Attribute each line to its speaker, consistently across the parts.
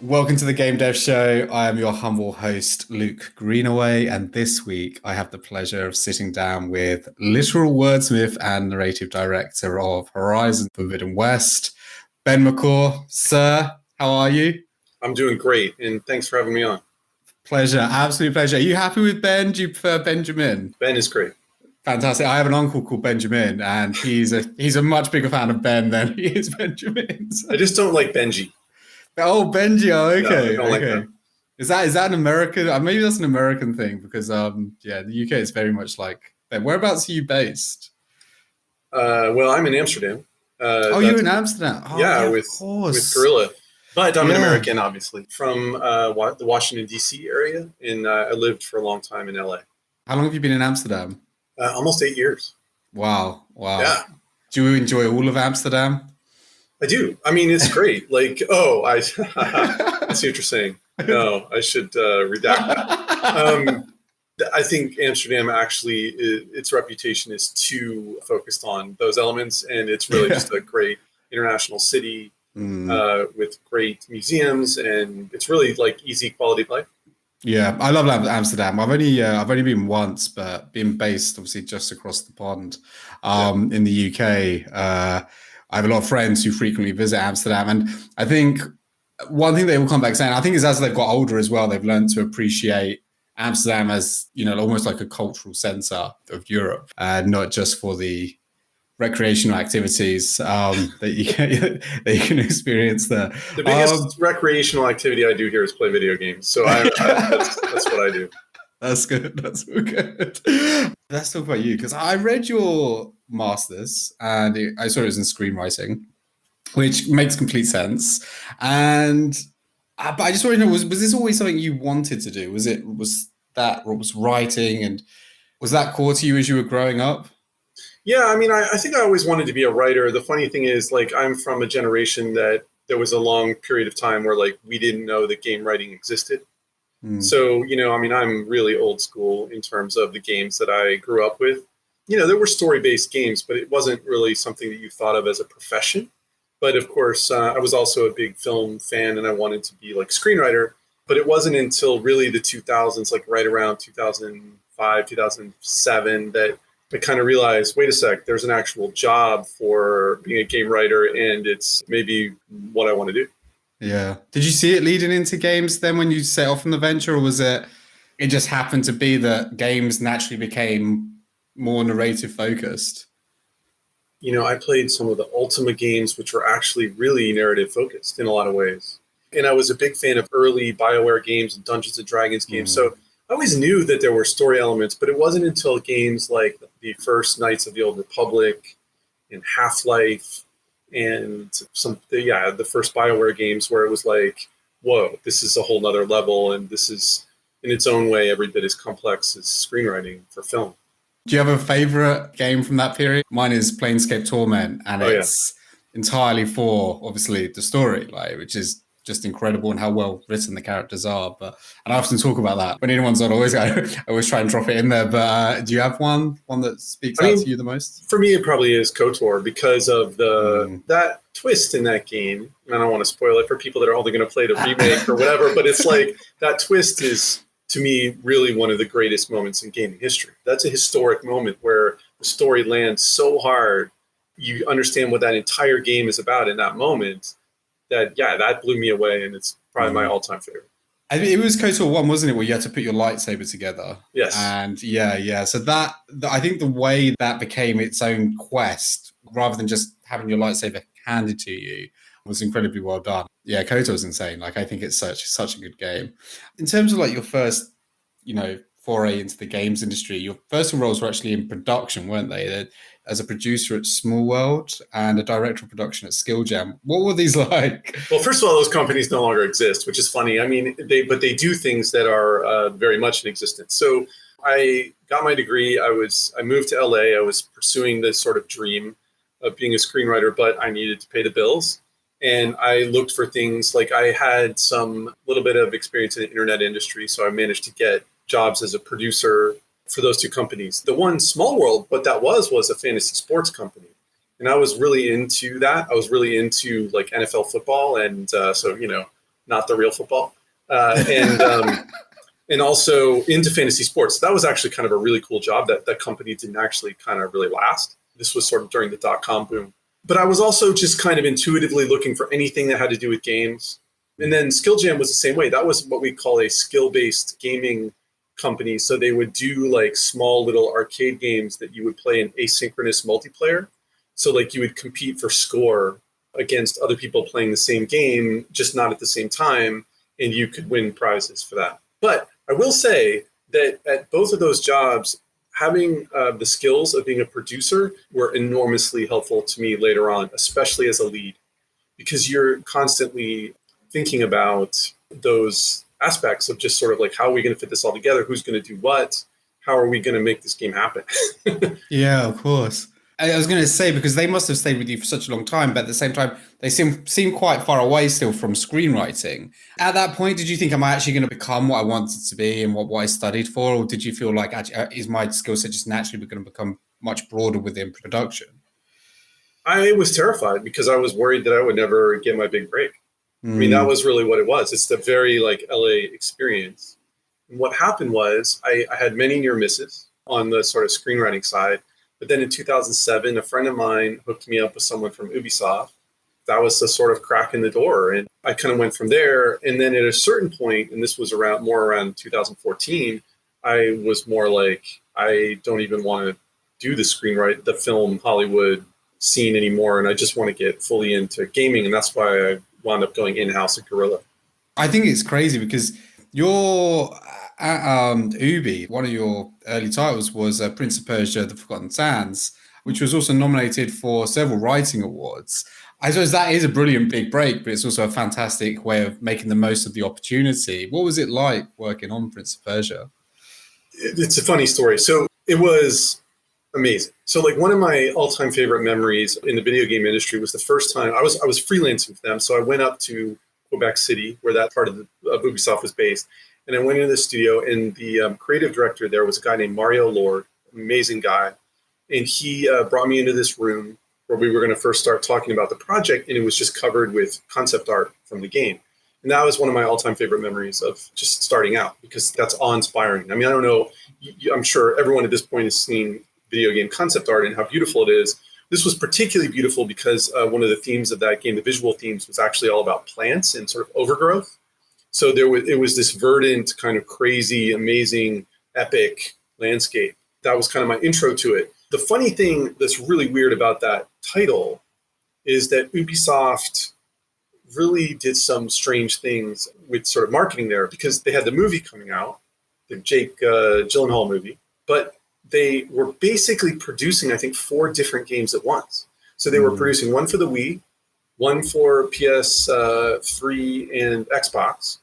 Speaker 1: Welcome to the Game Dev Show. I am your humble host, Luke Greenaway, and this week I have the pleasure of sitting down with literal wordsmith and narrative director of Horizon Forbidden West, Ben McCaw. Sir, how are you?
Speaker 2: I'm doing great, and thanks for having me on.
Speaker 1: Pleasure, absolute pleasure. Are you happy with Ben? Do you prefer Benjamin?
Speaker 2: Ben is great.
Speaker 1: Fantastic. I have an uncle called Benjamin, and he's a much bigger fan of Ben than he is Benjamin. So.
Speaker 2: I just don't like Benji.
Speaker 1: Oh, Benji. Oh, okay.
Speaker 2: No, I don't like
Speaker 1: okay.
Speaker 2: that.
Speaker 1: Is that an American? Maybe that's an American thing because the UK is very much like. Whereabouts are you based?
Speaker 2: Well, I'm in Amsterdam.
Speaker 1: You're in Amsterdam. Oh,
Speaker 2: yeah,
Speaker 1: with
Speaker 2: Guerrilla. But I'm an American, obviously, from the Washington D.C. area, and I lived for a long time in L.A.
Speaker 1: How long have you been in Amsterdam?
Speaker 2: Almost 8 years.
Speaker 1: Wow.
Speaker 2: Yeah.
Speaker 1: Do you enjoy all of Amsterdam?
Speaker 2: I do. I mean, it's great. I see what you're saying. No, I should redact that. I think Amsterdam actually, its reputation is too focused on those elements, and it's really just a great international city with great museums, and it's really like easy quality of life.
Speaker 1: Yeah, I love Amsterdam. I've only been once, but being based obviously just across the pond in the UK. I have a lot of friends who frequently visit Amsterdam, and I think one thing they will come back saying, I think, is as they've got older as well, they've learned to appreciate Amsterdam as, almost like a cultural center of Europe, not just for the recreational activities that you can experience there.
Speaker 2: The biggest recreational activity I do here is play video games, so that's what I do.
Speaker 1: That's good. That's good. Let's talk about you, because I read your master's and I saw it was in screenwriting, which makes complete sense. And but I just want to know, was this always something you wanted to do? Was that what was writing, and was that core to you as you were growing up?
Speaker 2: Yeah, I mean, I think I always wanted to be a writer. The funny thing is, I'm from a generation that there was a long period of time where we didn't know that game writing existed. So, I'm really old school in terms of the games that I grew up with. There were story-based games, but it wasn't really something that you thought of as a profession. But of course, I was also a big film fan, and I wanted to be screenwriter. But it wasn't until really the 2000s, right around 2005, 2007, that I kind of realized, wait a sec, there's an actual job for being a game writer, and it's maybe what I want to do.
Speaker 1: Yeah. Did you see it leading into games then when you set off on the venture, or was it just happened to be that games naturally became more narrative focused?
Speaker 2: I played some of the Ultima games, which were actually really narrative focused in a lot of ways. And I was a big fan of early BioWare games and Dungeons & Dragons games. So I always knew that there were story elements, but it wasn't until games like the first Knights of the Old Republic and Half-Life and the first BioWare games where it was whoa, this is a whole nother level, and this is in its own way every bit as complex as screenwriting for film.
Speaker 1: Do you have a favorite game from that period? Mine is Planescape Torment, and it's entirely for obviously the story, which is just incredible, and how well written the characters are. And I often talk about that when anyone's on. I always try and drop it in there. But do you have one that speaks out to you the most?
Speaker 2: For me, it probably is Kotor, because of that twist in that game. I don't want to spoil it for people that are only going to play the remake or whatever, but it's that twist is, to me, really one of the greatest moments in gaming history. That's a historic moment where the story lands so hard. You understand what that entire game is about in that moment. That blew me away, and it's probably my all-time favorite.
Speaker 1: I mean, it was KOTOR 1, wasn't it, where you had to put your lightsaber together?
Speaker 2: Yes.
Speaker 1: And so that I think the way that became its own quest, rather than just having your lightsaber handed to you, was incredibly well done. Yeah, KOTOR is insane. I think it's such a good game. In terms of your first, foray into the games industry, your first roles were actually in production, weren't they? As a producer at Small World and a director of production at Skill Jam. What were these like?
Speaker 2: Well, first of all, those companies no longer exist, which is funny. I mean, they do things that are very much in existence. So I got my degree. I moved to LA. I was pursuing this sort of dream of being a screenwriter, but I needed to pay the bills. And I looked for things I had some little bit of experience in the internet industry. So I managed to get jobs as a producer for those two companies. The one, Small World, what that was a fantasy sports company. And I was really into that. I was really into NFL football. And so, not the real football. And also into fantasy sports. That was actually kind of a really cool job. That company didn't actually kind of really last. This was sort of during the .com boom. But I was also just kind of intuitively looking for anything that had to do with games. And then Skill Jam was the same way. That was what we call a skill-based gaming company. So they would do like small little arcade games that you would play in asynchronous multiplayer. So like you would compete for score against other people playing the same game, just not at the same time, and you could win prizes for that. But I will say that at both of those jobs, having the skills of being a producer were enormously helpful to me later on, especially as a lead, because you're constantly thinking about those aspects of just sort of like, how are we going to fit this all together? Who's going to do what? How are we going to make this game happen?
Speaker 1: Yeah, of course. I was going to say, because they must have stayed with you for such a long time, but at the same time, they seem quite far away still from screenwriting. At that point, did you think, am I actually going to become what I wanted to be and what I studied for? Or did you feel like, actually, is my skill set just naturally going to become much broader within production?
Speaker 2: I was terrified because I was worried that I would never get my big break. I mean, that was really what it was. It's the very like LA experience. And what happened was I had many near misses on the sort of screenwriting side. But then in 2007, a friend of mine hooked me up with someone from Ubisoft. That was the sort of crack in the door. And I kind of went from there. And then at a certain point, and this was around 2014, I was more like, I don't even want to do the film Hollywood scene anymore. And I just want to get fully into gaming. And that's why I wound up going in-house at Guerrilla.
Speaker 1: I think it's crazy because you're at Ubi, one of your early titles was Prince of Persia, The Forgotten Sands, which was also nominated for several writing awards. I suppose that is a brilliant big break, but it's also a fantastic way of making the most of the opportunity. What was it like working on Prince of Persia?
Speaker 2: It's a funny story. So it was amazing. So like one of my all-time favorite memories in the video game industry was the first time I was freelancing for them. So I went up to Quebec City, where that part of Ubisoft was based. And I went into the studio, and the creative director there was a guy named Mario Lord, amazing guy. And he brought me into this room where we were going to first start talking about the project, and it was just covered with concept art from the game. And that was one of my all-time favorite memories of just starting out, because that's awe-inspiring. I mean, I don't know, I'm sure everyone at this point has seen video game concept art and how beautiful it is. This was particularly beautiful because one of the themes of that game, the visual themes, was actually all about plants and sort of overgrowth. So it was this verdant, kind of crazy, amazing, epic landscape. That was kind of my intro to it. The funny thing that's really weird about that title is that Ubisoft really did some strange things with sort of marketing there, because they had the movie coming out, the Jake Gyllenhaal movie, but they were basically producing, I think, 4 different games at once. So they were producing one for the Wii, one for PS3 and Xbox,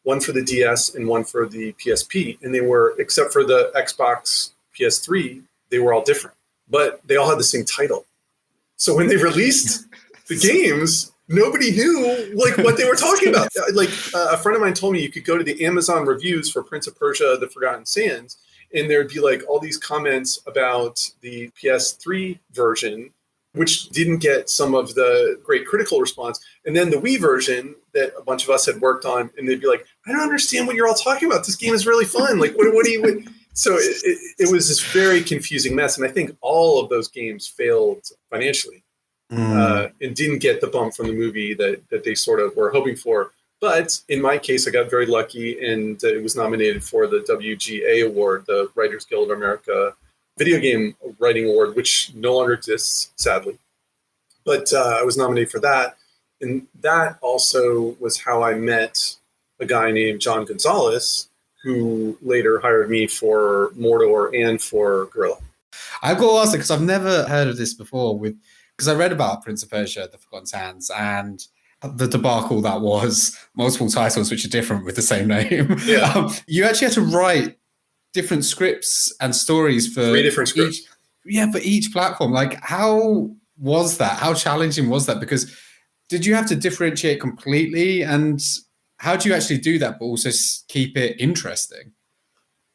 Speaker 2: one for the DS, and one for the PSP. And they were, except for the Xbox PS3, they were all different, but they all had the same title. So when they released the games, nobody knew like what they were talking about. Like a friend of mine told me you could go to the Amazon reviews for Prince of Persia, The Forgotten Sands, and there'd be like all these comments about the PS3 version, which didn't get some of the great critical response. And then the Wii version that a bunch of us had worked on, and they'd be like, I don't understand what you're all talking about. This game is really fun. Like, what do you... So it was this very confusing mess. And I think all of those games failed financially and didn't get the bump from the movie that they sort of were hoping for. But in my case, I got very lucky, and it was nominated for the WGA Award, the Writers Guild of America Video Game Writing Award, which no longer exists, sadly. But I was nominated for that. And that also was how I met a guy named John Gonzalez, who later hired me for Mordor and for Guerrilla.
Speaker 1: I've got to ask it because I've never heard of this before, because I read about Prince of Persia, The Forgotten Sands, and the debacle that was multiple titles which are different with the same name.
Speaker 2: Yeah.
Speaker 1: You actually had to write different scripts and stories for
Speaker 2: 3 different scripts.
Speaker 1: For each platform. Like, how was that? How challenging was that? Because did you have to differentiate completely? And how do you actually do that, but also keep it interesting?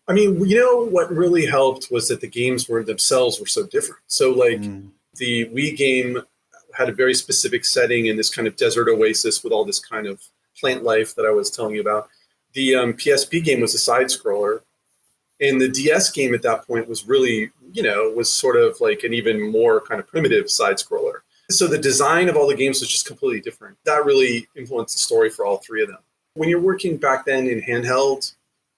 Speaker 2: I mean, you know, what really helped was that the games themselves were so different. So like the Wii game had a very specific setting in this kind of desert oasis with all this kind of plant life that I was telling you about. The PSP game was a side scroller, and the DS game at that point was really, was sort of like an even more kind of primitive side scroller. So the design of all the games was just completely different. That really influenced the story for all three of them. When you're working back then in handheld,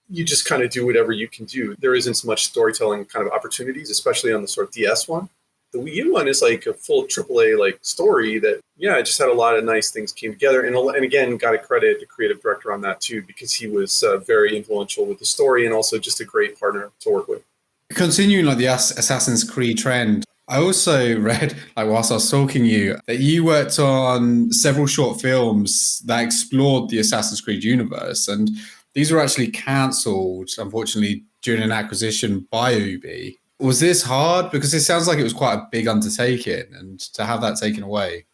Speaker 2: you just kind of do whatever you can do. There isn't so much storytelling kind of opportunities, especially on the sort of DS one. The Wii U one is like a full AAA like story that, it just had a lot of nice things came together. And again, got to credit the creative director on that too, because he was very influential with the story and also just a great partner to work with.
Speaker 1: Continuing like the Assassin's Creed trend, I also read, like whilst I was talking to you, that you worked on several short films that explored the Assassin's Creed universe. And these were actually cancelled, unfortunately, during an acquisition by Ubi. Was this hard? Because it sounds like it was quite a big undertaking, and to have that taken away.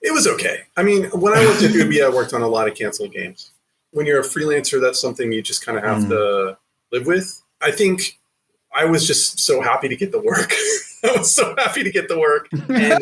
Speaker 2: It was okay. I mean, when I worked at Ubi, I worked on a lot of canceled games. When you're a freelancer, that's something you just kind of have to live with. I think I was just so happy to get the work. I was so happy to get the work. And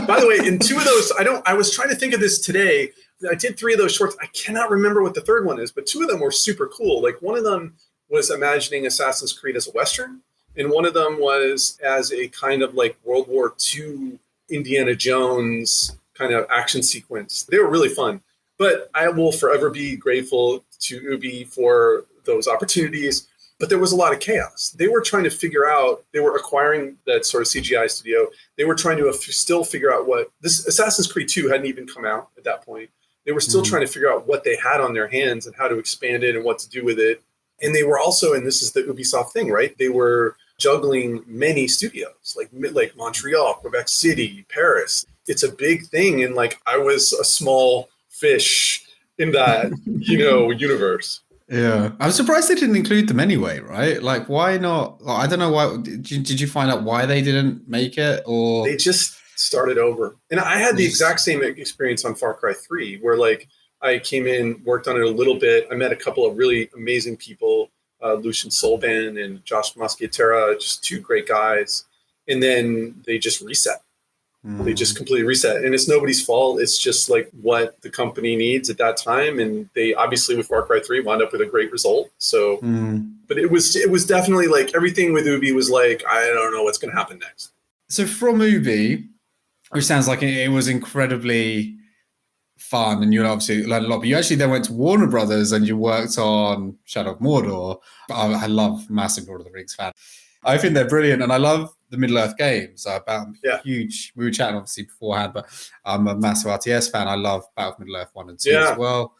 Speaker 2: by the way, in two of those, I was trying to think of this today. I did three of those shorts. I cannot remember what the third one is, but two of them were super cool. Like one of them was imagining Assassin's Creed as a Western. And one of them was as a kind of like World War II Indiana Jones kind of action sequence. They were really fun. But I will forever be grateful to Ubi for those opportunities. But there was a lot of chaos. They were trying to figure out, they were acquiring that sort of CGI studio. They were trying to still figure out what, this Assassin's Creed 2 hadn't even come out at that point. They were still trying to figure out what they had on their hands and how to expand it and what to do with it. And they were also, and this is the Ubisoft thing, right? They were juggling many studios, like Montreal, Quebec City, Paris. It's a big thing. And like, I was a small fish in that, universe.
Speaker 1: Yeah. I'm surprised they didn't include them anyway, right? Like, why not? I don't know why. Did you find out why they didn't make it, or?
Speaker 2: They just started over. And I had the exact same experience on Far Cry 3, where like I came in, worked on it a little bit. I met a couple of really amazing people, Lucian Solban and Josh Mosquetera, just two great guys. And then they just reset. They just completely reset. And it's nobody's fault. It's just like what the company needs at that time. And they obviously with Far Cry 3 wound up with a great result. So, but it was definitely like everything with Ubi was like, I don't know what's going to happen next.
Speaker 1: So from Ubi, which sounds like it was incredibly fun and you obviously learned a lot, but you actually then went to Warner Brothers and you worked on Shadow of Mordor. I love massive Lord of the Rings fan. I think they're brilliant and I love the Middle-earth games. I'm huge. We were chatting obviously beforehand, but I'm a massive RTS fan. I love Battle of Middle-earth 1 and 2 as well.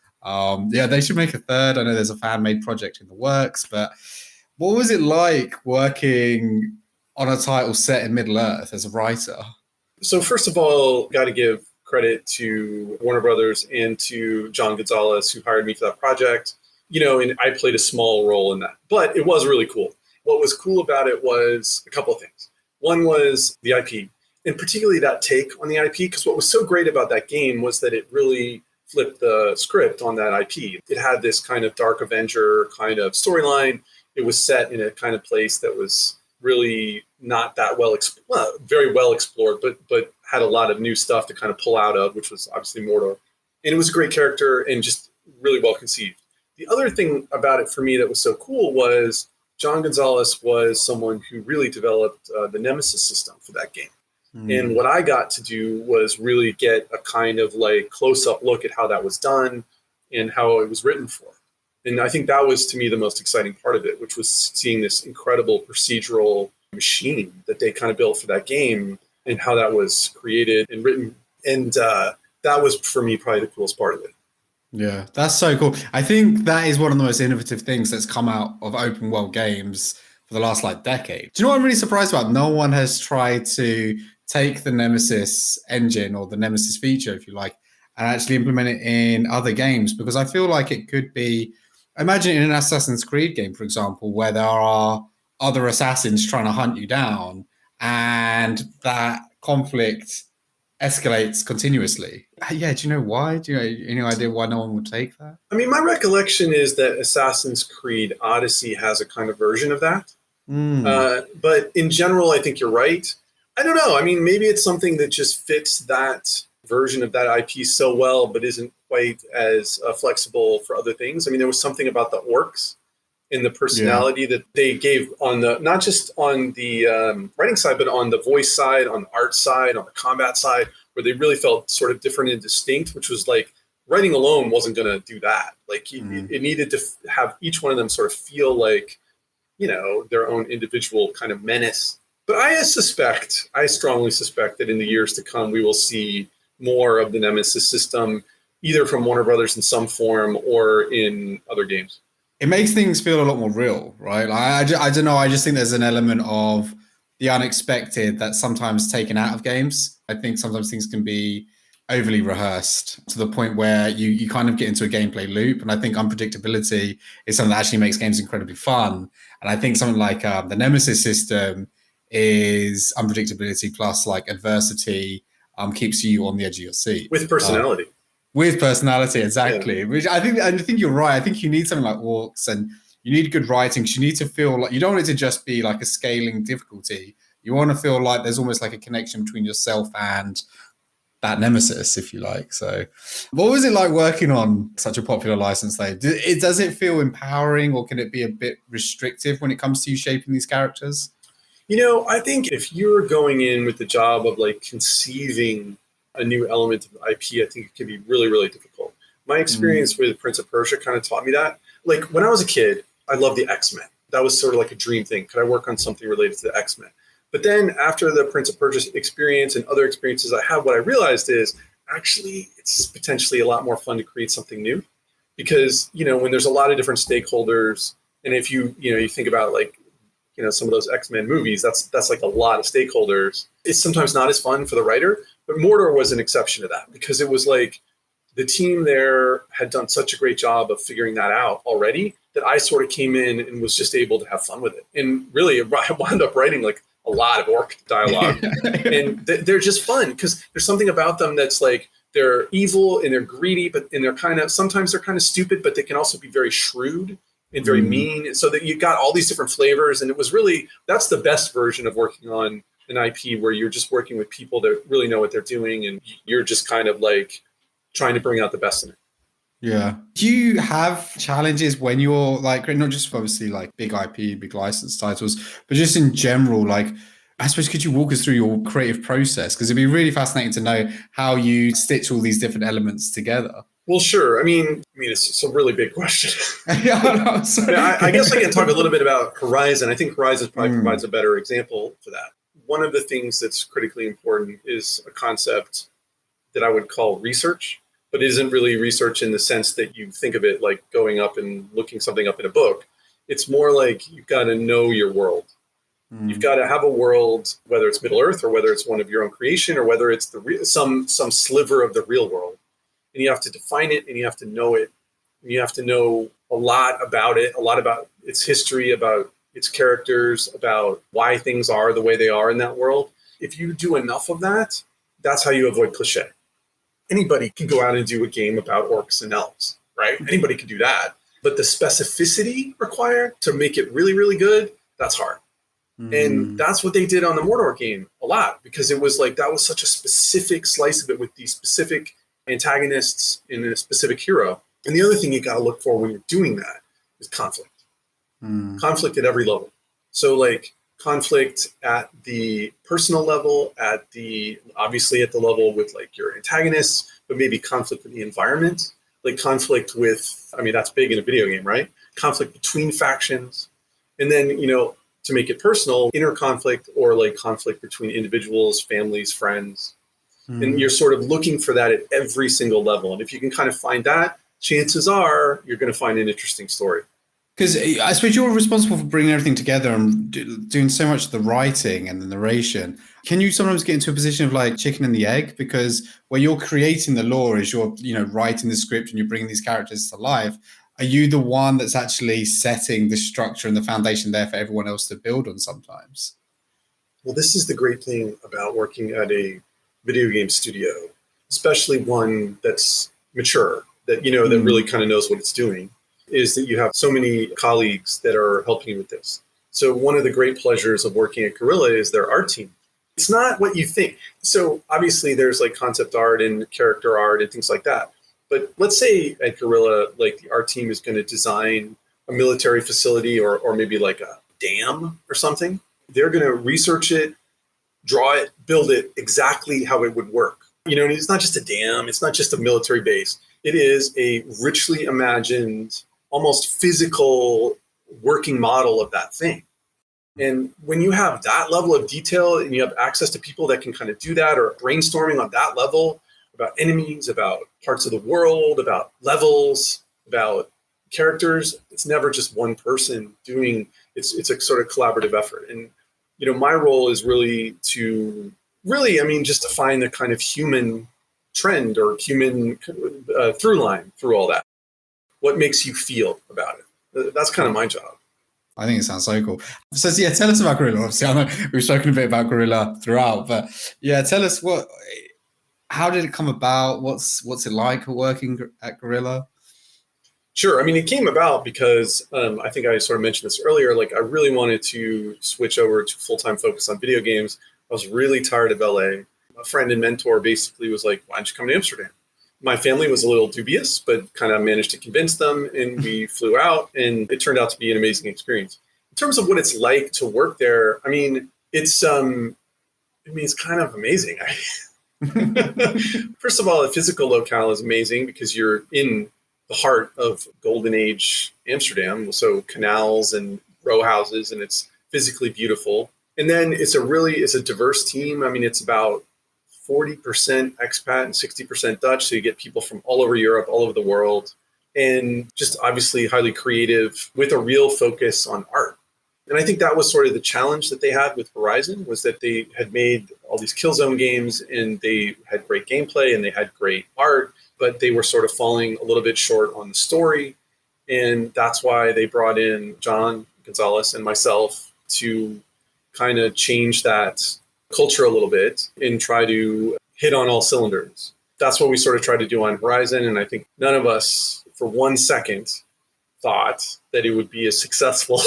Speaker 1: They should make a third. I know there's a fan-made project in the works, but what was it like working on a title set in Middle-earth as a writer?
Speaker 2: So first of all, got to give credit to Warner Brothers and to John Gonzalez, who hired me for that project. And I played a small role in that, but it was really cool. What was cool about it was a couple of things. One was the IP, and particularly that take on the IP, because what was so great about that game was that it really flipped the script on that IP. It had this kind of Dark Avenger kind of storyline. It was set in a kind of place that was really not that very well explored, but had a lot of new stuff to kind of pull out of, which was obviously Mordor. And it was a great character and just really well conceived. The other thing about it for me that was so cool was John Gonzalez was someone who really developed the Nemesis system for that game. And what I got to do was really get a kind of like close-up look at how that was done and how it was written for. And I think that was, to me, the most exciting part of it, which was seeing this incredible procedural machine that they kind of built for that game and how that was created and written. And that was, for me, probably the coolest part of it.
Speaker 1: Yeah, that's so cool. I think that is one of the most innovative things that's come out of open world games for the last decade. Do you know what I'm really surprised about? No one has tried to take the Nemesis engine or the Nemesis feature, if you like, and actually implement it in other games, because I feel like it could be, imagine in an Assassin's Creed game, for example, where there are other assassins trying to hunt you down and that conflict escalates continuously. Yeah, do you know why? Do you know any idea why no one would take that?
Speaker 2: I mean, my recollection is that Assassin's Creed Odyssey has a kind of version of that. But in general, I think you're right. I don't know. I mean, maybe it's something that just fits that version of that IP so well, but isn't quite as flexible for other things. I mean, there was something about the orcs and the personality that they gave on the, not just on the writing side, but on the voice side, on the art side, on the combat side, where they really felt sort of different and distinct, which was like writing alone wasn't going to do that. Like it needed to have each one of them sort of feel like, you know, their own individual kind of menace. But I strongly suspect that in the years to come, we will see more of the Nemesis system, either from Warner Brothers in some form or in other games.
Speaker 1: It makes things feel a lot more real, right? I don't know. I just think there's an element of the unexpected that's sometimes taken out of games. I think sometimes things can be overly rehearsed to the point where you kind of get into a gameplay loop. And I think unpredictability is something that actually makes games incredibly fun. And I think something like the Nemesis system is unpredictability plus like adversity keeps you on the edge of your seat.
Speaker 2: With personality.
Speaker 1: With personality, exactly. Yeah. Which I think you're right. I think you need something like orcs, and you need good writing. You need to feel like you don't want it to just be like a scaling difficulty. You want to feel like there's almost like a connection between yourself and that nemesis, if you like. So, what was it like working on such a popular license, though? Does it feel empowering, or can it be a bit restrictive when it comes to you shaping these characters?
Speaker 2: You know, I think if you're going in with the job of like conceiving a new element of IP, I think it can be really, really difficult. My experience with Prince of Persia kind of taught me that. Like when I was a kid, I loved the X-Men. That was sort of like a dream thing. Could I work on something related to the X-Men? But then after the Prince of Persia experience and other experiences I had, what I realized is actually it's potentially a lot more fun to create something new. Because, you know, when there's a lot of different stakeholders, and if you think about like, you know, some of those X-Men movies, that's like a lot of stakeholders. It's sometimes not as fun for the writer. But Mordor was an exception to that because it was like the team there had done such a great job of figuring that out already that I sort of came in and was just able to have fun with it. And really, I wound up writing like a lot of orc dialogue. And they're just fun because there's something about them that's like they're evil and they're greedy, and sometimes they're kind of stupid, but they can also be very shrewd and very mean. And so that you got all these different flavors. And it was really, that's the best version of working on an IP where you're just working with people that really know what they're doing and you're just kind of like trying to bring out the best in it.
Speaker 1: Yeah. Do you have challenges when you're like, not just obviously like big IP, big license titles, but just in general, like, I suppose, could you walk us through your creative process? Because it'd be really fascinating to know how you stitch all these different elements together.
Speaker 2: Well, sure. I mean, it's a really big question.
Speaker 1: Yeah, no, sorry.
Speaker 2: I guess I can talk a little bit about Horizon. I think Horizon probably provides a better example for that. One of the things that's critically important is a concept that I would call research, but it isn't really research in the sense that you think of it like going up and looking something up in a book. It's more like you've got to know your world. You've got to have a world, whether it's Middle Earth or whether it's one of your own creation or whether it's some sliver of the real world. And you have to define it and you have to know it. And you have to know a lot about it, a lot about its history, about its characters, about why things are the way they are in that world. If you do enough of that, that's how you avoid cliche. Anybody can go out and do a game about orcs and elves, right? Anybody can do that. But the specificity required to make it really, really good, that's hard. And that's what they did on the Mordor game a lot, because it was like, that was such a specific slice of it with these specific antagonists and a specific hero. And the other thing you got to look for when you're doing that is conflict. Conflict at every level. So like conflict at the personal level, obviously at the level with like your antagonists, but maybe conflict with the environment, like conflict with, that's big in a video game, right? Conflict between factions. And then, to make it personal, inner conflict or like conflict between individuals, families, friends. And you're sort of looking for that at every single level. And if you can kind of find that, chances are you're going to find an interesting story.
Speaker 1: Because I suppose you're responsible for bringing everything together and doing so much of the writing and the narration. Can you sometimes get into a position of like chicken and the egg? Because where you're creating the lore is you're, writing the script and you're bringing these characters to life. Are you the one that's actually setting the structure and the foundation there for everyone else to build on sometimes?
Speaker 2: Well, this is the great thing about working at a video game studio, especially one that's mature, that, that really kind of knows what it's doing, is that you have so many colleagues that are helping you with this. So one of the great pleasures of working at Guerrilla is their art team. It's not what you think. So obviously there's like concept art and character art and things like that. But let's say at Guerrilla, like our team is going to design a military facility or maybe like a dam or something. They're going to research it, draw it, build it exactly how it would work. You know, and it's not just a dam. It's not just a military base. It is a richly imagined, almost physical working model of that thing. And when you have that level of detail and you have access to people that can kind of do that, or brainstorming on that level about enemies, about parts of the world, about levels, about characters, it's never just one person doing it's a sort of collaborative effort. And, you know, my role is really to just to find the kind of human trend or human through line through all that. What makes you feel about it? That's kind of my job.
Speaker 1: I think it sounds so cool. So yeah, tell us about Guerrilla. Obviously, I know we've spoken a bit about Guerrilla throughout, but yeah, tell us how did it come about? What's it like working at Guerrilla?
Speaker 2: Sure. I mean, it came about because I think I sort of mentioned this earlier. Like, I really wanted to switch over to full-time focus on video games. I was really tired of LA. A friend and mentor basically was like, "Why don't you come to Amsterdam?" My family was a little dubious, but kind of managed to convince them, and we flew out, and it turned out to be an amazing experience. In terms of what it's like to work there, I mean, it's kind of amazing. First of all, the physical locale is amazing because you're in the heart of Golden Age Amsterdam, so canals and row houses, and it's physically beautiful. And then it's a diverse team. I mean, it's about 40% expat and 60% Dutch. So you get people from all over Europe, all over the world, and just obviously highly creative with a real focus on art. And I think that was sort of the challenge that they had with Horizon, was that they had made all these Killzone games and they had great gameplay and they had great art, but they were sort of falling a little bit short on the story. And that's why they brought in John Gonzalez and myself to kind of change that culture a little bit and try to hit on all cylinders. That's what we sort of tried to do on Horizon. And I think none of us for 1 second thought that it would be as successful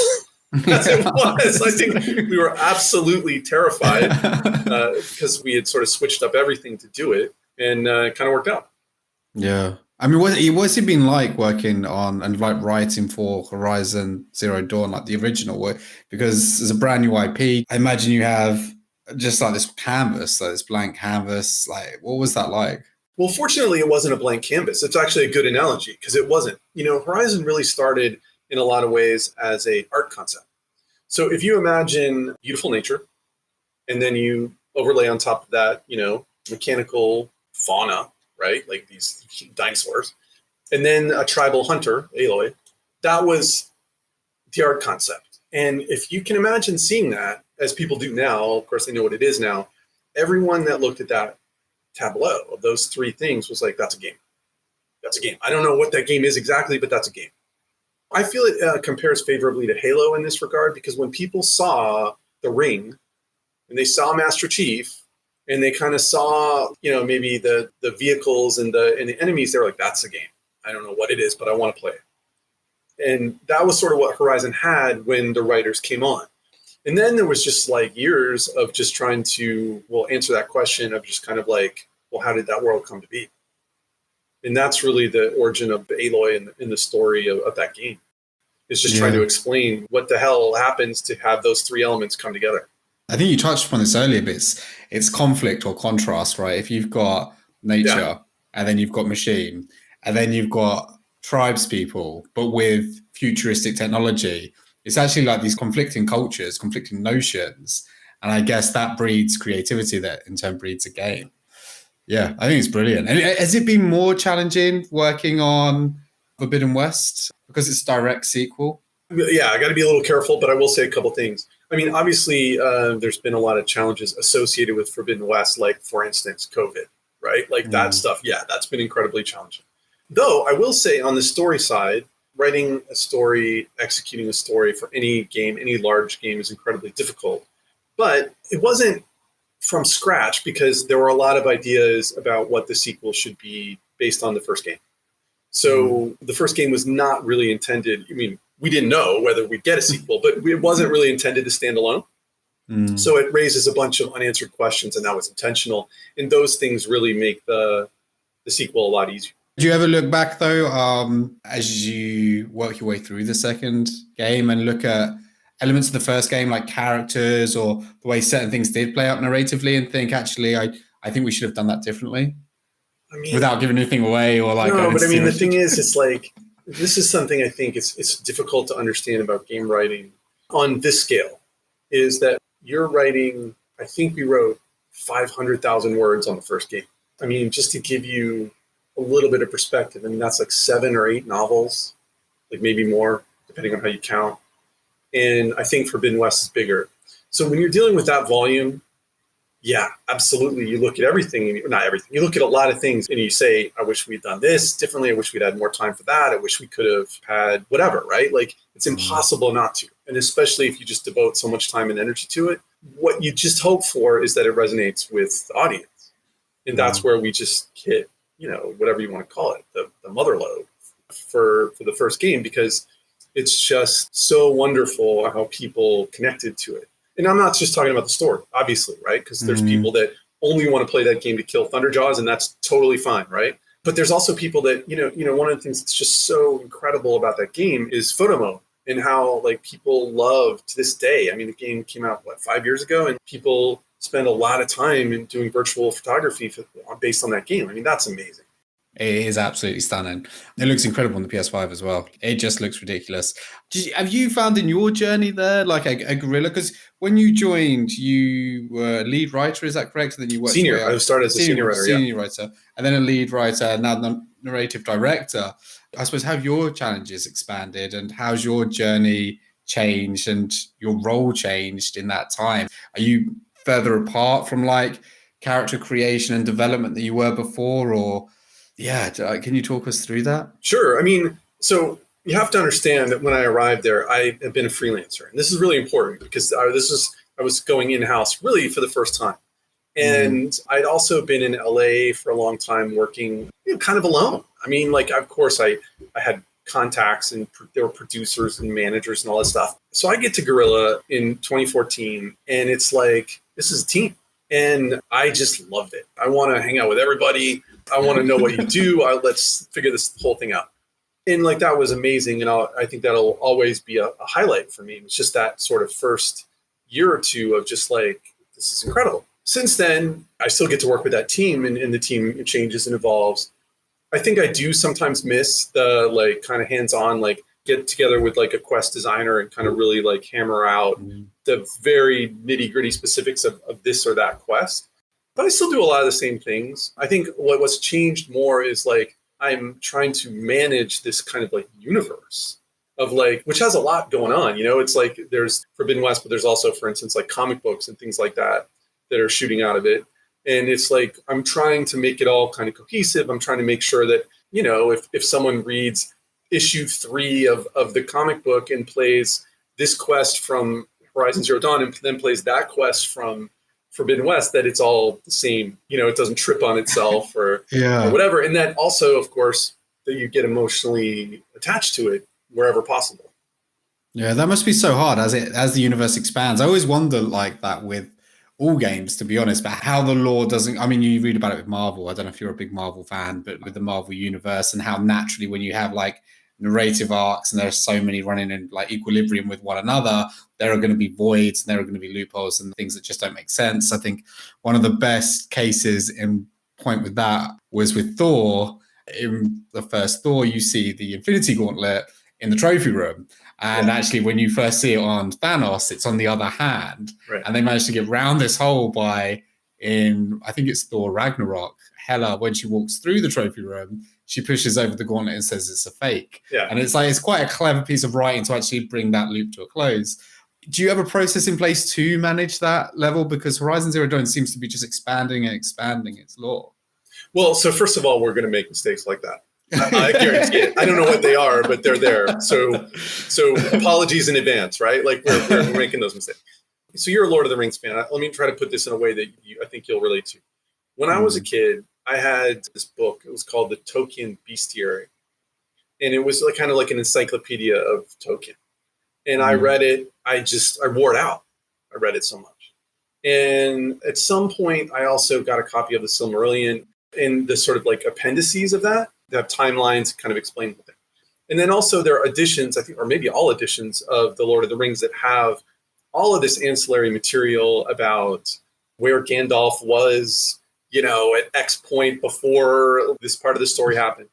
Speaker 2: as it was. I think we were absolutely terrified because we had sort of switched up everything to do it, and it kind of worked out.
Speaker 1: Yeah. I mean, what's it been like working on and like writing for Horizon Zero Dawn, like the original work? Because it's a brand new IP. I imagine you have just like this canvas, like this blank canvas. Like, what was that like?
Speaker 2: Well, fortunately, it wasn't a blank canvas. It's actually a good analogy because it wasn't. You know, Horizon really started in a lot of ways as a art concept. So if you imagine beautiful nature, and then you overlay on top of that, you know, mechanical fauna, right? Like these dinosaurs, and then a tribal hunter, Aloy, that was the art concept. And if you can imagine seeing that, as people do now, of course they know what it is now, everyone that looked at that tableau of those three things was like, that's a game. That's a game. I don't know what that game is exactly, but that's a game. I feel it compares favorably to Halo in this regard, because when people saw the ring and they saw Master Chief and they kind of saw, you know, maybe the vehicles and the enemies, they were like, that's a game. I don't know what it is, but I want to play it. And that was sort of what Horizon had when the writers came on. And then there was just like years of just trying to, answer that question of just kind of like, how did that world come to be? And that's really the origin of Aloy in the story of that game. It's just trying to explain what the hell happens to have those three elements come together.
Speaker 1: I think you touched upon this earlier, but it's conflict or contrast, right? If you've got nature and then you've got machine and then you've got tribes people, but with futuristic technology, it's actually like these conflicting cultures, conflicting notions. And I guess that breeds creativity that in turn breeds a game. Yeah, I think it's brilliant. And has it been more challenging working on Forbidden West because it's a direct sequel?
Speaker 2: Yeah, I got to be a little careful, but I will say a couple things. I mean, obviously, there's been a lot of challenges associated with Forbidden West, like, for instance, COVID, right? Like that stuff. Yeah, that's been incredibly challenging. Though I will say on the story side, writing a story, executing a story for any game, any large game is incredibly difficult. But it wasn't from scratch because there were a lot of ideas about what the sequel should be based on the first game. So the first game was not really intended. I mean, we didn't know whether we'd get a sequel, but it wasn't really intended to stand alone. So it raises a bunch of unanswered questions, and that was intentional. And those things really make the sequel a lot easier.
Speaker 1: Do you ever look back though, as you work your way through the second game and look at elements of the first game, like characters or the way certain things did play out narratively, and think, actually, I think we should have done that differently?
Speaker 2: I mean,
Speaker 1: without giving anything away or like.
Speaker 2: No, but I mean, the thing is, it's like, this is something I think it's difficult to understand about game writing on this scale, is that you're writing, I think we wrote 500,000 words on the first game. I mean, just to give you a little bit of perspective, I mean, that's like 7 or 8 novels, like maybe more, depending on how you count. And I think Forbidden West is bigger. So when you're dealing with that volume, yeah, absolutely. You look at everything, and not everything. You look at a lot of things and you say, I wish we'd done this differently. I wish we'd had more time for that. I wish we could have had whatever, right? Like, it's impossible not to. And especially if you just devote so much time and energy to it, what you just hope for is that it resonates with the audience. And that's where we just hit, whatever you want to call it, the mother lode for the first game, because it's just so wonderful how people connected to it. And I'm not just talking about the story, obviously, right? Because there's people that only want to play that game to kill Thunderjaws, and that's totally fine, right? But there's also people that, one of the things that's just so incredible about that game is photo mode, and how like people love to this day. I mean, the game came out, 5 years ago, and people spend a lot of time in doing virtual photography based on that game. I mean, that's amazing.
Speaker 1: It is absolutely stunning. It looks incredible on the PS5 as well. It just looks ridiculous. Have you found in your journey there, like a Guerrilla? Because when you joined, you were a lead writer, is that correct? And then you worked
Speaker 2: senior. I started as a senior writer,
Speaker 1: writer, and then a lead writer, now the narrative director. I suppose, how have your challenges expanded, and how's your journey changed and your role changed in that time? Are you further apart from like character creation and development that you were before, or? Yeah, can you talk us through that?
Speaker 2: Sure. I mean, so you have to understand that when I arrived there, I had been a freelancer. And this is really important because I was going in-house really for the first time. And I'd also been in LA for a long time working kind of alone. I mean, like, of course, I had contacts, and there were producers and managers and all that stuff. So I get to Guerrilla in 2014, and it's like, this is a team. And I just loved it. I want to hang out with everybody. I want to know what you do. Let's figure this whole thing out. And like, that was amazing. And I think that'll always be a highlight for me. It's just that sort of first year or two of just like, this is incredible. Since then, I still get to work with that team, and the team changes and evolves. I think I do sometimes miss the like kind of hands-on, like get together with like a quest designer and kind of really like hammer out the very nitty-gritty specifics of this or that quest. But I still do a lot of the same things. I think what's changed more is like, I'm trying to manage this kind of like universe of like, which has a lot going on. It's like there's Forbidden West, but there's also, for instance, like comic books and things like that are shooting out of it. And it's like, I'm trying to make it all kind of cohesive. I'm trying to make sure that, if someone reads issue 3 of the comic book and plays this quest from Horizon Zero Dawn and then plays that quest from Forbidden West, that it's all the same, it doesn't trip on itself or whatever. And that also, of course, that you get emotionally attached to it wherever possible.
Speaker 1: Yeah, that must be so hard as the universe expands. I always wonder like that with all games, to be honest, but how the lore doesn't, I mean, you read about it with Marvel. I don't know if you're a big Marvel fan, but with the Marvel universe, and how naturally when you have like narrative arcs and there are so many running in like equilibrium with one another, there are going to be voids and there are going to be loopholes and things that just don't make sense. I think one of the best cases in point with that was with Thor. In the first Thor, you see the Infinity Gauntlet in the trophy room. And actually, when you first see it on Thanos, it's on the other hand.
Speaker 2: Right.
Speaker 1: And they managed to get round this hole I think it's Thor Ragnarok, Hela, when she walks through the trophy room, she pushes over the gauntlet and says it's a fake.
Speaker 2: Yeah.
Speaker 1: And it's quite a clever piece of writing to actually bring that loop to a close. Do you have a process in place to manage that level? Because Horizon Zero Dawn seems to be just expanding and expanding its lore.
Speaker 2: Well, so first of all, we're going to make mistakes like that. I guarantee it. I don't know what they are, but they're there. So apologies in advance, right? Like we're making those mistakes. So you're a Lord of the Rings fan. Let me try to put this in a way that I think you'll relate to. When I was a kid, I had this book. It was called the Token Bestiary. And it was kind of like an encyclopedia of Tolkien. And I read it. I wore it out. I read it so much. And at some point, I also got a copy of the Silmarillion and the sort of like appendices of that. They have timelines, kind of explain the thing. And then also there are editions, I think, or maybe all editions of The Lord of the Rings that have all of this ancillary material about where Gandalf was, at X point before this part of the story happened.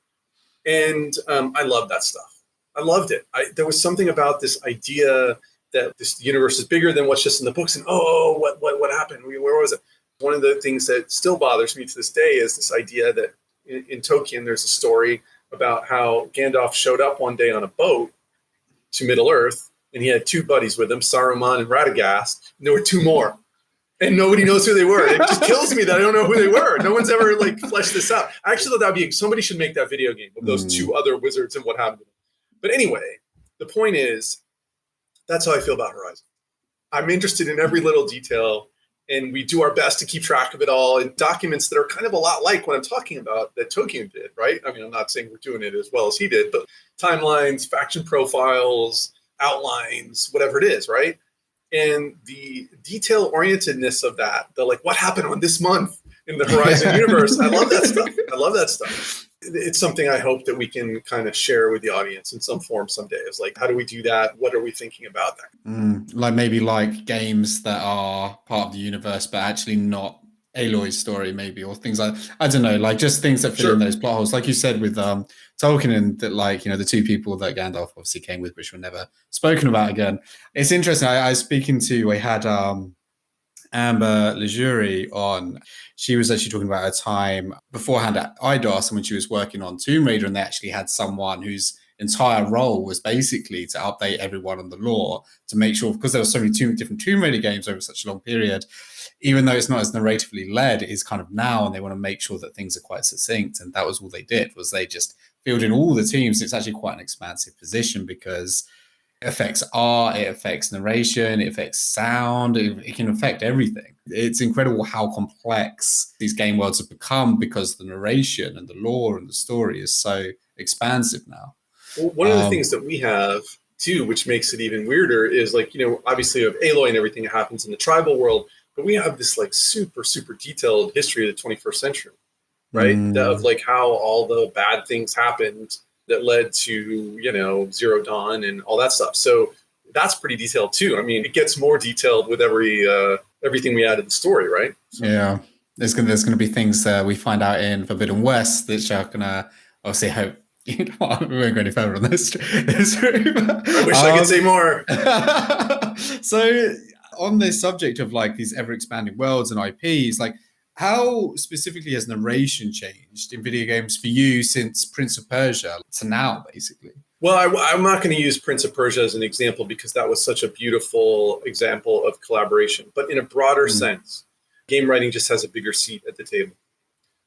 Speaker 2: And I love that stuff. I loved it. There was something about this idea that this universe is bigger than what's just in the books. And what happened? Where was it? One of the things that still bothers me to this day is this idea that in Tolkien, there's a story about how Gandalf showed up one day on a boat to Middle-earth, and he had two buddies with him, Saruman and Radagast, and there were two more. And nobody knows who they were. It just kills me that I don't know who they were. No one's ever fleshed this out. I actually thought that would be, somebody should make that video game of those two other wizards and what happened to them. But anyway, the point is, that's how I feel about Horizon. I'm interested in every little detail, and we do our best to keep track of it all in documents that are kind of a lot like what I'm talking about that Tolkien did, right? I mean, I'm not saying we're doing it as well as he did, but timelines, faction profiles, outlines, whatever it is, right? And the detail-orientedness of that, what happened on this month in the Horizon universe, I love that stuff. I love that stuff. It's something I hope that we can kind of share with the audience in some form someday. It's how do we do that? What are we thinking about that?
Speaker 1: Maybe games that are part of the universe, but actually not Aloy's story, maybe, or things like, I don't know, just things that fill in those plot holes. Like you said with Tolkien and that, the two people that Gandalf obviously came with, which were never spoken about again. It's interesting. I was speaking to, we had Amber Leguri on. She was actually talking about her time beforehand at IDOS and when she was working on Tomb Raider, and they actually had someone whose entire role was basically to update everyone on the lore to make sure, because there were so many different Tomb Raider games over such a long period, even though it's not as narratively led, it is kind of now, and they want to make sure that things are quite succinct. And that was all they did, was they just filled in all the teams. It's actually quite an expansive position because it affects art, it affects narration, it affects sound, it can affect everything. It's incredible how complex these game worlds have become because the narration and the lore and the story is so expansive now.
Speaker 2: Well, one of the things that we have too, which makes it even weirder, is obviously of Aloy and everything that happens in the tribal world, but we have this super, super detailed history of the 21st century, right? Of how all the bad things happened that led to, Zero Dawn and all that stuff. So that's pretty detailed too. I mean, it gets more detailed with everything we add to the story, right? So.
Speaker 1: Yeah. There's gonna be things we find out in Forbidden West that are gonna obviously hope. We won't go any further on this room.
Speaker 2: I wish I could say more.
Speaker 1: So on this subject of these ever expanding worlds and IPs, how specifically has narration changed in video games for you since Prince of Persia to now, basically?
Speaker 2: Well, I'm not going to use Prince of Persia as an example because that was such a beautiful example of collaboration. But in a broader sense, game writing just has a bigger seat at the table.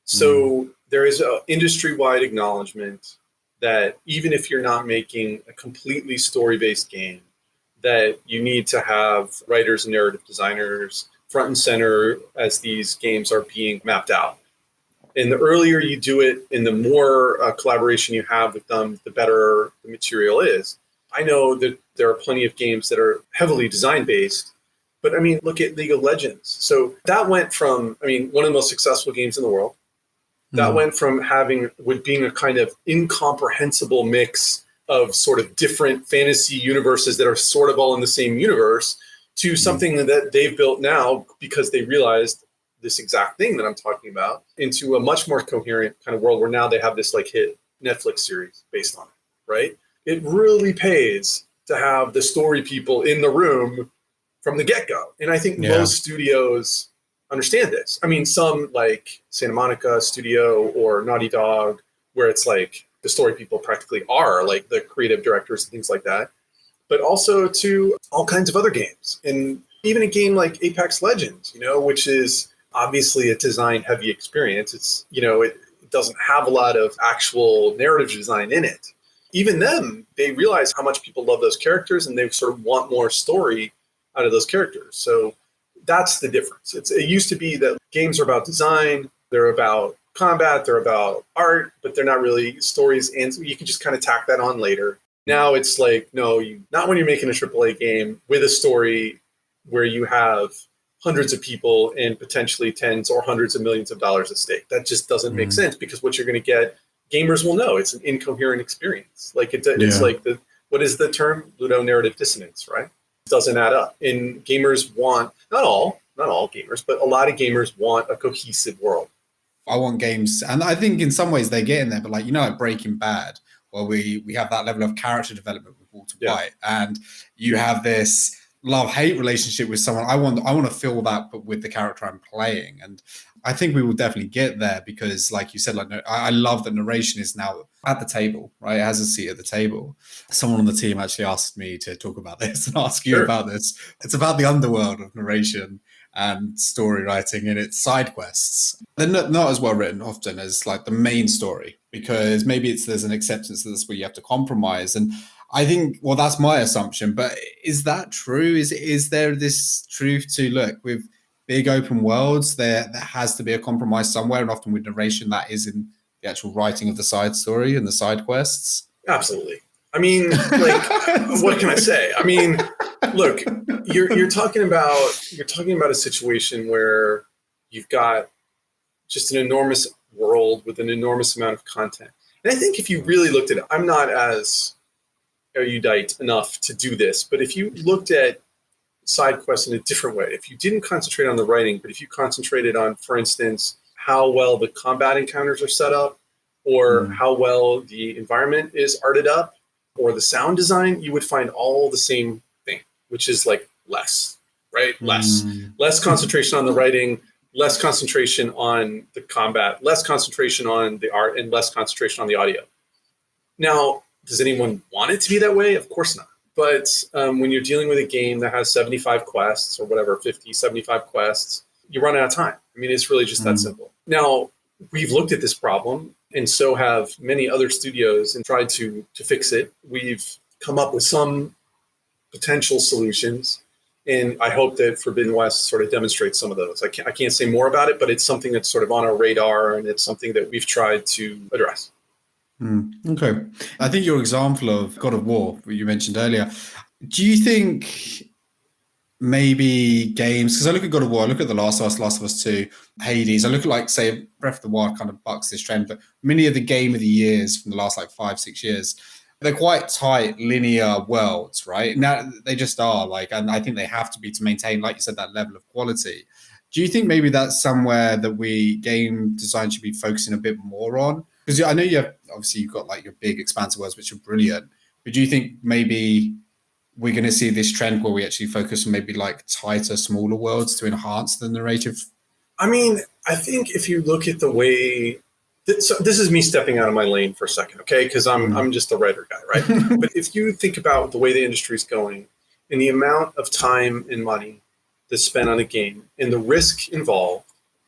Speaker 2: So there is an industry-wide acknowledgement that even if you're not making a completely story-based game, that you need to have writers and narrative designers front and center as these games are being mapped out. And the earlier you do it and the more collaboration you have with them, the better the material is. I know that there are plenty of games that are heavily design-based, but I mean, look at League of Legends. So that went from, one of the most successful games in the world. That went from being a kind of incomprehensible mix of sort of different fantasy universes that are sort of all in the same universe to something that they've built now because they realized this exact thing that I'm talking about into a much more coherent kind of world where now they have this hit Netflix series based on it, right? It really pays to have the story people in the room from the get-go. And I think most studios understand this. Some like Santa Monica Studio or Naughty Dog, where it's the story people practically are the creative directors and things like that, but also to all kinds of other games. And even a game like Apex Legends, which is obviously a design heavy experience. It's, it doesn't have a lot of actual narrative design in it. Even them, they realize how much people love those characters and they sort of want more story out of those characters. So that's the difference. It used to be that games are about design, they're about combat, they're about art, but they're not really stories, and you can just kind of tack that on later. Now it's no, not when you're making a AAA game with a story where you have hundreds of people and potentially tens or hundreds of millions of dollars at stake. That just doesn't make sense because what you're going to get gamers will know it's an incoherent experience. Like it's like what is the term? Ludonarrative dissonance, right? It doesn't add up. And gamers want, not all gamers, but a lot of gamers want a cohesive world.
Speaker 1: I want games, and I think in some ways they get in there, but like, like Breaking Bad, where we have that level of character development with Walter White, and you have this love-hate relationship with someone. I want to feel that, but with the character I'm playing. And I think we will definitely get there because, like you said, like I love that Narration is now at the table, right? It has a seat at the table. Someone on the team actually asked me to talk about this and ask you about this. It's about the underworld of Narration and story writing, and its side quests. They're not as well written often as like the main story, because maybe there's an acceptance that that's where you have to compromise. And I think, well, that's my assumption, but is that true? Is there this truth to, look, with big open worlds, there has to be a compromise somewhere, and often with Narration that is in the actual writing of the side story and the side quests?
Speaker 2: Absolutely. I mean, like, what can I say? I mean, look, you're talking about a situation where you've got just an enormous world with an enormous amount of content. And I think if you really looked at it, I'm not as erudite enough to do this, but if you looked at side quests in a different way, if you didn't concentrate on the writing, but if you concentrated on, for instance, how well the combat encounters are set up, or how well the environment is arted up, or the sound design, you would find all the same thing, which is like less, right? Less concentration on the writing, less concentration on the combat, less concentration on the art, and less concentration on the audio. Now, does anyone want it to be that way? Of course not. But when you're dealing with a game that has 75 quests or whatever, 50, 75 quests, you run out of time. I mean, it's really just that simple. Now, we've looked at this problem, and so have many other studios, and tried to fix it. We've come up with some potential solutions, and I hope that Forbidden West sort of demonstrates some of those. I can't say more about it, but it's something that's sort of on our radar, and it's something that we've tried to address.
Speaker 1: Okay. I think your example of God of War, what you mentioned earlier, do you think maybe games, because I look at God of War, I look at The Last of Us 2, Hades, I look at, like, say, Breath of the Wild kind of bucks this trend, but many of the game of the years from the last, like, 5-6 years, they're quite tight, linear worlds, right? Now, they just are, like, and I think they have to be to maintain, like you said, that level of quality. Do you think maybe that's somewhere that game design should be focusing a bit more on? Because I know you've got like your big expansive worlds, which are brilliant, but do you think maybe we're going to see this trend where we actually focus on maybe like tighter, smaller worlds to enhance the narrative?
Speaker 2: I mean, I think if you look at the way, so this is me stepping out of my lane for a second, okay? Because I'm just a writer guy, right? But if you think about the way the industry is going and the amount of time and money that's spent on a game and the risk involved,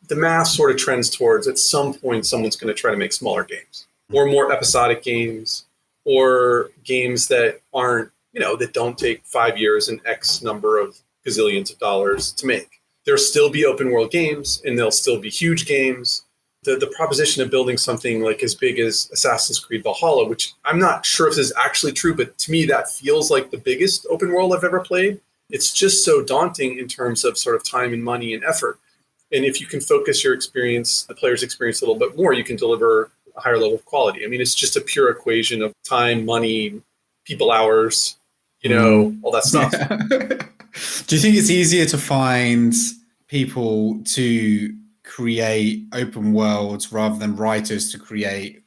Speaker 2: the math sort of trends towards, at some point, someone's going to try to make smaller games or more episodic games, or games that aren't, that don't take 5 years and X number of gazillions of dollars to make. There'll still be open world games, and there'll still be huge games. The proposition of building something like as big as Assassin's Creed Valhalla, which I'm not sure if this is actually true, but to me that feels like the biggest open world I've ever played. It's just so daunting in terms of sort of time and money and effort. And if you can focus your experience, the player's experience a little bit more, you can deliver a higher level of quality. I mean, it's just a pure equation of time, money, people hours, all that stuff.
Speaker 1: Do you think it's easier to find people to create open worlds rather than writers to create,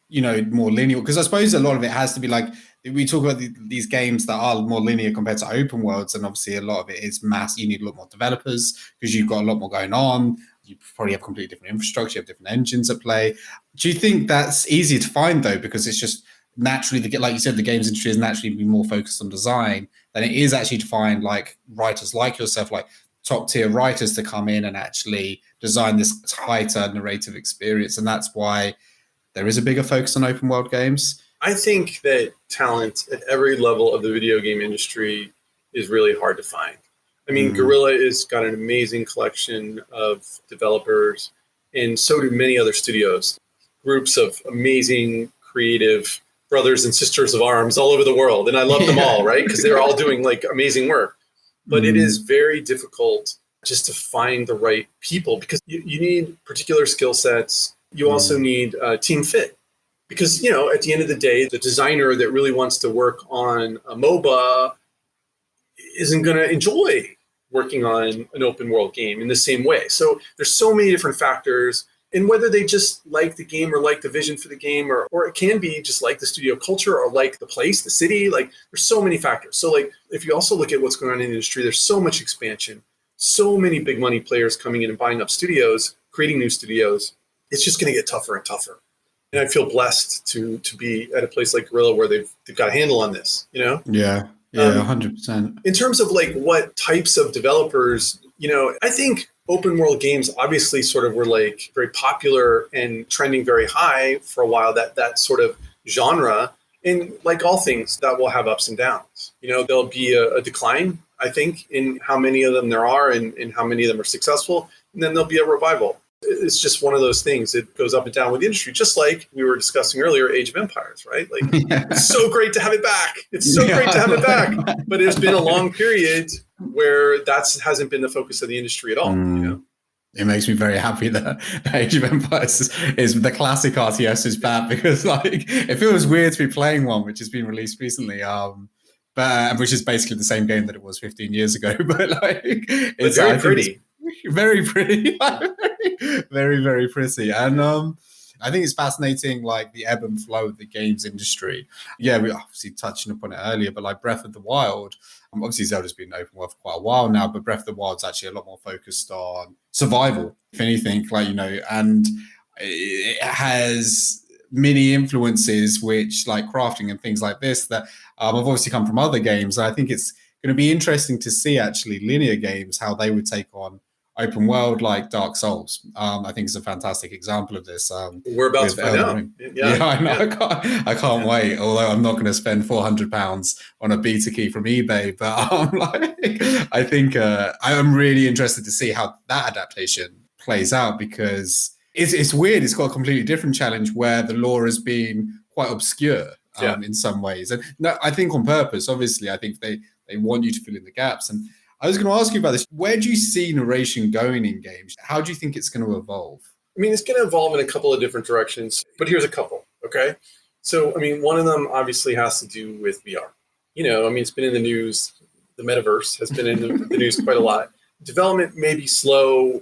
Speaker 1: more linear? Because I suppose a lot of it has to be like, we talk about these games that are more linear compared to open worlds, and obviously a lot of it is mass. You need a lot more developers because you've got a lot more going on. You probably have completely different infrastructure, you have different engines at play. Do you think that's easier to find though, because it's just naturally, like you said, the games industry is naturally be more focused on design than it is actually to find like writers like yourself, like top tier writers, to come in and actually design this tighter narrative experience, and that's why there is a bigger focus on open world games?
Speaker 2: I think that talent at every level of the video game industry is really hard to find. I mean, Guerrilla has got an amazing collection of developers, and so do many other studios. Groups of amazing, creative brothers and sisters of arms all over the world. And I love them all, right? Because they're all doing like amazing work. But it is very difficult just to find the right people, because you need particular skill sets. You also need team fit. Because, at the end of the day, the designer that really wants to work on a MOBA isn't going to enjoy working on an open world game in the same way. So there's so many different factors, and whether they just like the game or like the vision for the game, or it can be just like the studio culture or like the place, the city, like there's so many factors. So like, if you also look at what's going on in the industry, there's so much expansion, so many big money players coming in and buying up studios, creating new studios. It's just going to get tougher and tougher. And I feel blessed to be at a place like Guerrilla where they've got a handle on this,
Speaker 1: Yeah, 100%.
Speaker 2: In terms of like what types of developers, I think open world games obviously sort of were like very popular and trending very high for a while, that sort of genre. And like all things, that will have ups and downs. There'll be a decline, I think, in how many of them there are and how many of them are successful. And then there'll be a revival. It's just one of those things. It goes up and down with the industry, just like we were discussing earlier, Age of Empires, right? Like, It's so great to have it back. It's so great to have it back. But there's been a long period where that hasn't been the focus of the industry at all.
Speaker 1: It makes me very happy that Age of Empires is the classic RTS is back, because like it feels weird to be playing one which has been released recently. But which is basically the same game that it was 15 years ago. But like it's
Speaker 2: very pretty.
Speaker 1: Very pretty. Very, very pretty. And I think it's fascinating, like the ebb and flow of the games industry. Yeah, we obviously touching upon it earlier, but like Breath of the Wild, obviously Zelda's been open world for quite a while now, but Breath of the Wild's actually a lot more focused on survival, if anything, and it has many influences which like crafting and things like this that have obviously come from other games. And I think it's going to be interesting to see actually linear games, how they would take on open world like Dark Souls. I think it's a fantastic example of this.
Speaker 2: We're about to find out.
Speaker 1: Yeah, I know. Yeah. I can't wait. Although I'm not going to spend £400 on a beta key from eBay, but I think I'm really interested to see how that adaptation plays out, because it's weird. It's got a completely different challenge where the lore has been quite obscure in some ways, and no, I think on purpose. Obviously, I think they want you to fill in the gaps. And I was going to ask you about this. Where do you see narration going in games? How do you think it's going to evolve?
Speaker 2: I mean, it's going to evolve in a couple of different directions, but here's a couple, okay? So, I mean, one of them obviously has to do with VR. It's been in the news. The metaverse has been in the news quite a lot. Development may be slow,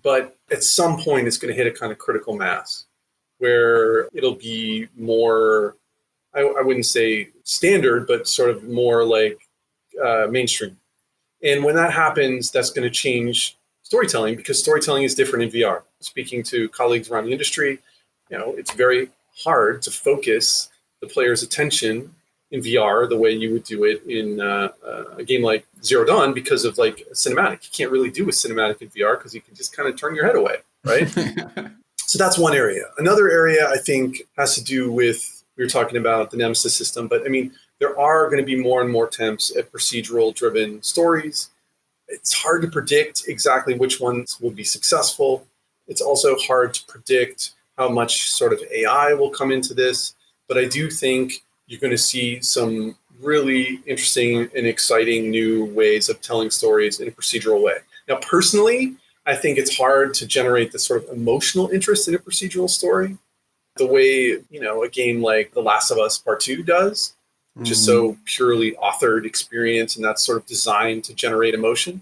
Speaker 2: but at some point it's going to hit a kind of critical mass where it'll be more, I wouldn't say standard, but sort of more like mainstream. And when that happens, that's going to change storytelling, because storytelling is different in VR. Speaking to colleagues around the industry, it's very hard to focus the player's attention in VR the way you would do it in a game like Zero Dawn, because of like a cinematic. You can't really do a cinematic in VR because you can just kind of turn your head away, right? So that's one area. Another area I think has to do with, we were talking about the Nemesis system, but I mean, there are going to be more and more attempts at procedural-driven stories. It's hard to predict exactly which ones will be successful. It's also hard to predict how much sort of AI will come into this. But I do think you're going to see some really interesting and exciting new ways of telling stories in a procedural way. Now, personally, I think it's hard to generate the sort of emotional interest in a procedural story the way, a game like The Last of Us Part 2 does, which is so purely authored experience, and that's sort of designed to generate emotion.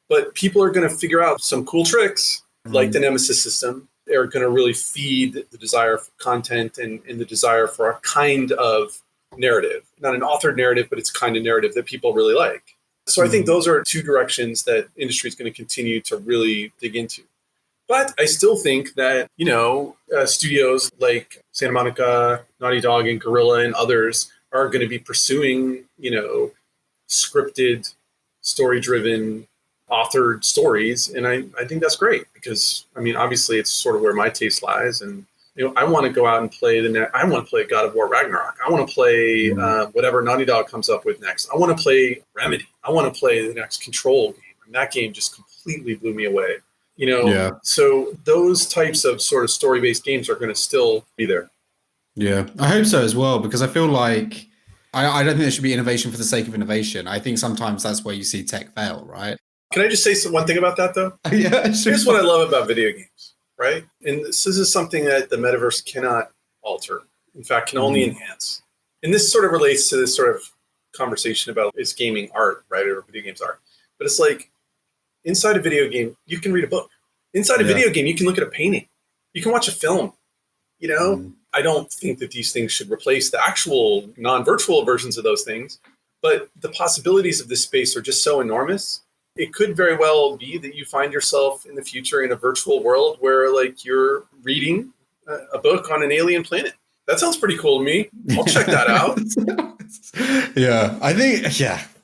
Speaker 2: But people are going to figure out some cool tricks, like the Nemesis system. They're going to really feed the desire for content and the desire for a kind of narrative. Not an authored narrative, but it's a kind of narrative that people really like. So I think those are two directions that industry is going to continue to really dig into. But I still think that, studios like Santa Monica, Naughty Dog, and Guerrilla and others are going to be pursuing, scripted, story-driven, authored stories. And I think that's great because, I mean, obviously it's sort of where my taste lies. And, I want to go out and play I want to play God of War Ragnarok. I want to play whatever Naughty Dog comes up with next. I want to play Remedy. I want to play the next Control game. And that game just completely blew me away. So those types of sort of story-based games are going to still be there.
Speaker 1: Yeah, I hope so as well, because I feel like I don't think there should be innovation for the sake of innovation. I think sometimes that's where you see tech fail, right?
Speaker 2: Can I just say one thing about that, though?
Speaker 1: Yeah, sure.
Speaker 2: Here's what I love about video games, right? And this is something that the metaverse cannot alter. In fact, can only enhance. And this sort of relates to this sort of conversation about is gaming art, right? Or video games art. But it's like inside a video game, you can read a book. Inside a video game, you can look at a painting. You can watch a film. You know, I don't think that these things should replace the actual non-virtual versions of those things. But the possibilities of this space are just so enormous. It could very well be that you find yourself in the future in a virtual world where like you're reading a book on an alien planet. That sounds pretty cool to me. I'll check that out.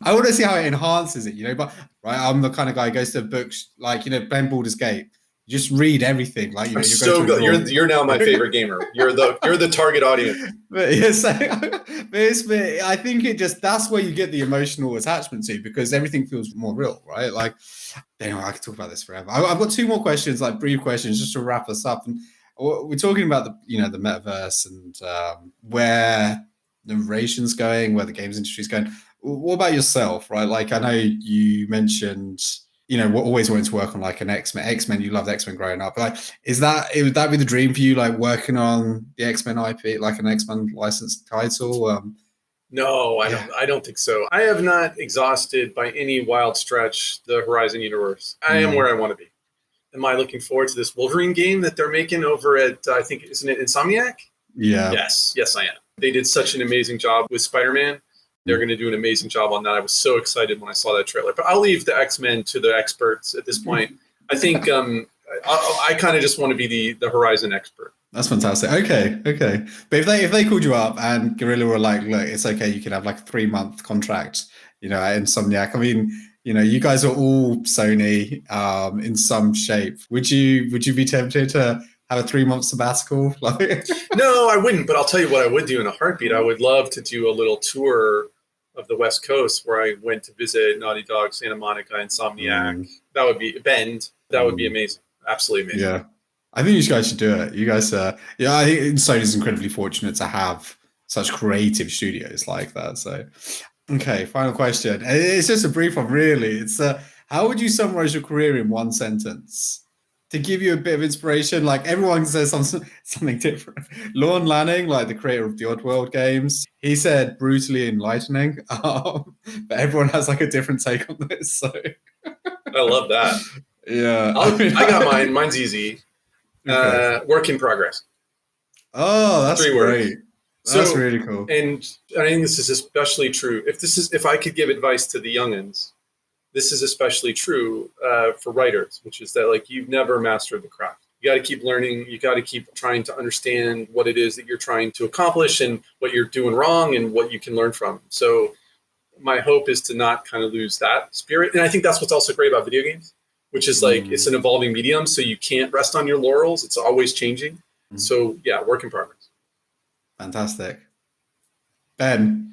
Speaker 1: I want to see how it enhances it, you know, but right, I'm the kind of guy who goes to books like, you know, Ben Baldur's Gate. You just read everything. Like, you know,
Speaker 2: so good. You're now my favorite gamer. You're the target audience.
Speaker 1: But yes, I think that's where you get the emotional attachment to, because everything feels more real, right? Like, anyway, I could talk about this forever. I've got two more questions, like brief questions, just to wrap us up. And we're talking about the metaverse and where narration's going, where the games industry's going. What about yourself, right? Like, I know you mentioned, you know, we're always wanting to work on like an X-Men. You loved X-Men growing up. Like, would that be the dream for you? Like working on the X-Men IP, like an X-Men licensed title?
Speaker 2: No, I don't think so. I have not exhausted by any wild stretch the Horizon universe. I am where I want to be. Am I looking forward to this Wolverine game that they're making over at, I think, isn't it Insomniac? Yeah. Yes, I am. They did such an amazing job with Spider-Man. They're going to do an amazing job on that. I was so excited when I saw that trailer. But I'll leave the X-Men to the experts at this point. I think I kind of just want to be the Horizon expert.
Speaker 1: That's fantastic. Okay. But if they called you up and Guerrilla were like, look, it's okay, you can have like a 3-month contract, you know, at Insomniac. I mean, you know, you guys are all Sony in some shape. Would you be tempted to have a 3-month sabbatical?
Speaker 2: No, I wouldn't. But I'll tell you what I would do in a heartbeat. I would love to do a little tour of the West Coast where I went to visit Naughty Dog, Santa Monica, Insomniac. That would be Bend. That would be amazing. Absolutely amazing.
Speaker 1: Yeah. I think you guys should do it. You guys, I think Sony's incredibly fortunate to have such creative studios like that. So, okay, final question. It's just a brief one, really. It's how would you summarize your career in one sentence? To give you a bit of inspiration, like everyone says something different. Lorne Lanning, like the creator of the Oddworld games, he said brutally enlightening, but everyone has like a different take on this. So
Speaker 2: I love that.
Speaker 1: Yeah,
Speaker 2: I got mine. Mine's easy. Okay. Work in progress.
Speaker 1: Oh, that's 3 words. Great. That's really cool.
Speaker 2: And I think this is especially true. If I could give advice to the youngins, this is especially true for writers, which is that like you've never mastered the craft. You got to keep learning. You got to keep trying to understand what it is that you're trying to accomplish and what you're doing wrong and what you can learn from. So my hope is to not kind of lose that spirit. And I think that's what's also great about video games, which is like it's an evolving medium. So you can't rest on your laurels. It's always changing. So yeah, work in progress.
Speaker 1: Fantastic. Ben,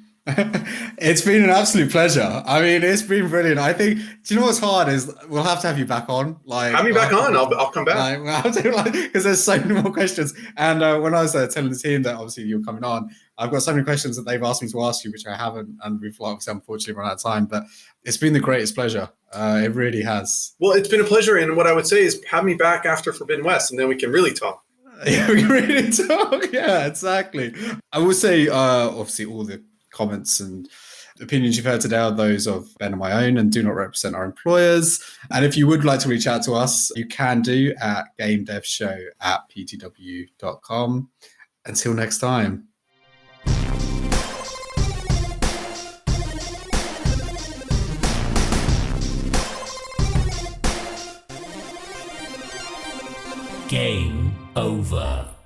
Speaker 1: it's been an absolute pleasure. I mean, it's been brilliant. I think, do you know what's hard is we'll have to have you back on. Like, have me back on. I'll come back. Because there's so many more questions. And when I was telling the team that obviously you're coming on, I've got so many questions that they've asked me to ask you, which I haven't. And we've obviously unfortunately run out of time. But it's been the greatest pleasure. It really has. Well, it's been a pleasure. And what I would say is have me back after Forbidden West, and then we can really talk. Yeah, we can really talk. Yeah, exactly. I will say, obviously, all the comments and opinions you've heard today are those of Ben and my own and do not represent our employers. And if you would like to reach out to us, you can do at gamedevshow@ptw.com. Until next time. Game over.